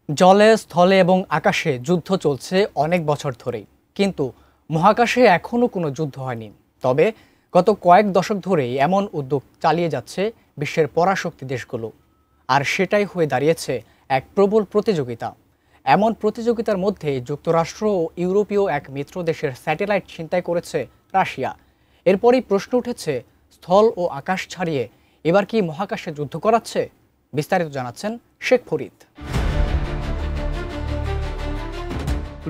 জলে, স্থলে এবং আকাশে যুদ্ধ চলছে অনেক বছর ধরেই, কিন্তু মহাকাশে এখনও কোনো যুদ্ধ হয়নি। তবে গত কয়েক দশক ধরেই এমন উদ্যোগ চালিয়ে যাচ্ছে বিশ্বের পরাশক্তি দেশগুলো, আর সেটাই হয়ে দাঁড়িয়েছে এক প্রবল প্রতিযোগিতা। এমন প্রতিযোগিতার মধ্যে যুক্তরাষ্ট্র ও ইউরোপীয় এক মিত্র দেশের স্যাটেলাইট ছিনতাই করেছে রাশিয়া। এরপরই প্রশ্ন উঠেছে, স্থল ও আকাশ ছাড়িয়ে এবার কি মহাকাশে যুদ্ধ করাচ্ছে? বিস্তারিত জানাচ্ছেন শেখ ফরিদ।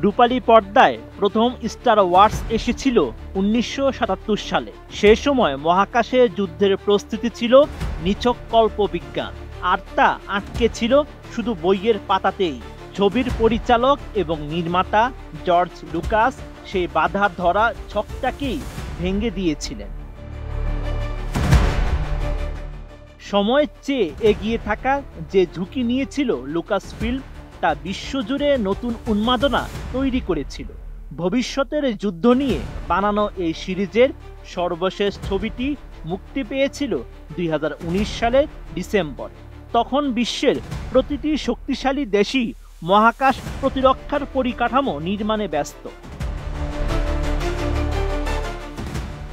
রূপালী পর্দায় প্রথম স্টার ওয়ার্স এসেছিল 1977 সালে। সে সময় মহাকাশে যুদ্ধের প্রস্তুতি ছিল নিছক কল্পবিজ্ঞান, আর তা আটকে ছিল শুধু বইয়ের পাতাতেই। ছবির পরিচালক এবং নির্মাতা জর্জ লুকাস সেই বাধা ধরা ছকটাকেই ভেঙে দিয়েছিলেন। সময়ের চেয়ে এগিয়ে থাকা যে ঝুঁকি নিয়েছিল লুকাস ফিল্ম, তা বিশ্বজুড়ে নতুন উন্মাদনা তৈরি করেছিল। ভবিষ্যতের যুদ্ধ নিয়ে বানানো এই সিরিজের সর্বশেষ ছবিটি মুক্তি পেয়েছিল 2019 সালের ডিসেম্বর। তখন বিশ্বের প্রতিটি শক্তিশালী দেশই মহাকাশ প্রতিরক্ষার পরিকাঠামো নির্মাণে ব্যস্ত।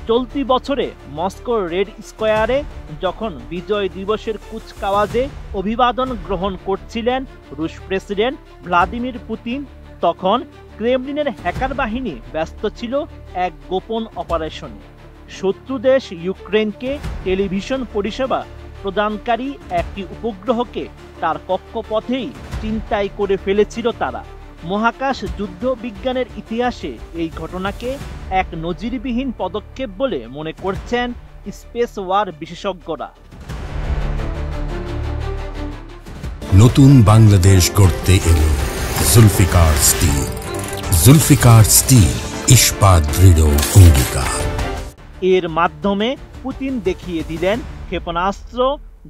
চলতি বছরে মস্কোর রেড স্কোয়ারে যখন বিজয় দিবসের কুচকাওয়াজে অভিবাদন গ্রহণ করছিলেন রুশ প্রেসিডেন্ট ভ্লাদিমির পুতিন, তখন ক্রেমলিনের হ্যাকার বাহিনী ব্যস্ত ছিল এক গোপন অপারেশনে। শত্রু দেশ ইউক্রেনকে টেলিভিশন পরিষেবা প্রদানকারী একটি উপগ্রহকে তার কক্ষপথেই ছিনতাই করে ফেলেছিল তারা। মহাকাশ যুদ্ধ বিজ্ঞানের ইতিহাসে এই ঘটনাকে এক নজিরবিহীন পদক্ষেপ বলে মনে করছেন স্পেস ওয়ার বিশেষজ্ঞরা। নতুন বাংলাদেশ গড়তে এলো জুলফিকার স্টিল। জুলফিকার স্টিল, ইস্পাত দৃঢ় অঙ্গীকার। এর মাধ্যমে পুতিন দেখিয়ে দিলেন ক্ষেপণাস্ত্র,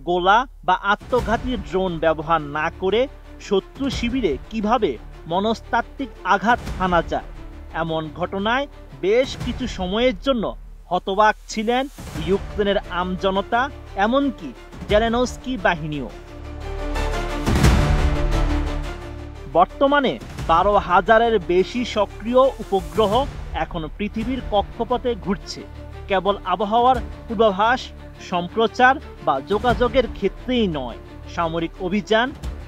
গোলা বা আত্মঘাতী ড্রোন ব্যবহার না করে শত্রু শিবিরে কিভাবে মনস্তাত্ত্বিক আঘাত হানা যায়। এমন ঘটনায় বেশ কিছু সময়ের জন্য হতবাক ছিলেন ইউক্রেনের আমজনতা, এমনকি জেলেনস্কি বাহিনীও। বর্তমানে 12,000-এর বেশি সক্রিয় উপগ্রহ এখন পৃথিবীর কক্ষপথে ঘুরছে। কেবল আবহাওয়ার পূর্বাভাস, সম্প্রচার বা যোগাযোগের ক্ষেত্রেই নয়, সামরিক অভিযান,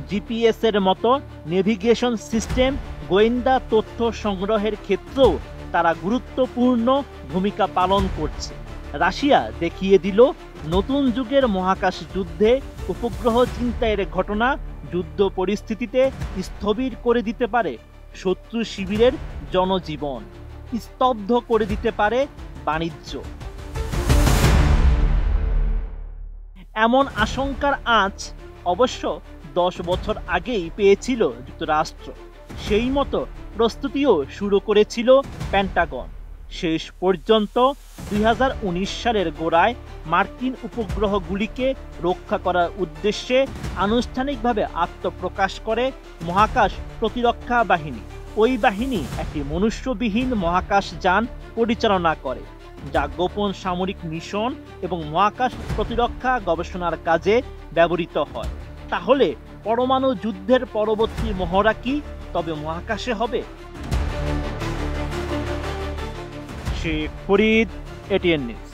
জিপিএস এর মতো নেভিগেশন সিস্টেম, গোয়েন্দা তথ্য সংগ্রহের ক্ষেত্রেও তারা গুরুত্বপূর্ণ ভূমিকা পালন করছে। রাশিয়া দেখিয়ে দিল, নতুন যুগের মহাকাশ যুদ্ধে উপগ্রহ ছিনতাইয়ের ঘটনা যুদ্ধ পরিস্থিতিতে স্থবির করে দিতে পারে শত্রু শিবিরের জনজীবন, স্তব্ধ করে দিতে পারে বাণিজ্য। এমন আশঙ্কার আঁচ অবশ্য 10 বছর আগেই পেয়েছিল যুক্তরাষ্ট্র। সেই মতো প্রস্তুতিও শুরু করেছিল পেন্টাগন। শেষ পর্যন্ত 2019 সালের গোড়ায় মার্কিন উপগ্রহগুলিকে রক্ষা করার উদ্দেশ্যে আনুষ্ঠানিকভাবে আত্মপ্রকাশ করে মহাকাশ প্রতিরক্ষা বাহিনী। ওই বাহিনী একটি মনুষ্যবিহীন মহাকাশ যান পরিচালনা করে, যা গোপন সামরিক মিশন এবং মহাকাশ প্রতিরক্ষা গবেষণার কাজে ব্যবহৃত হয়। তাহলে পরমাণু যুদ্ধের পরবর্তী মহড়া কি তবে মহাকাশে হবে? Sheikh Farid, ATN news.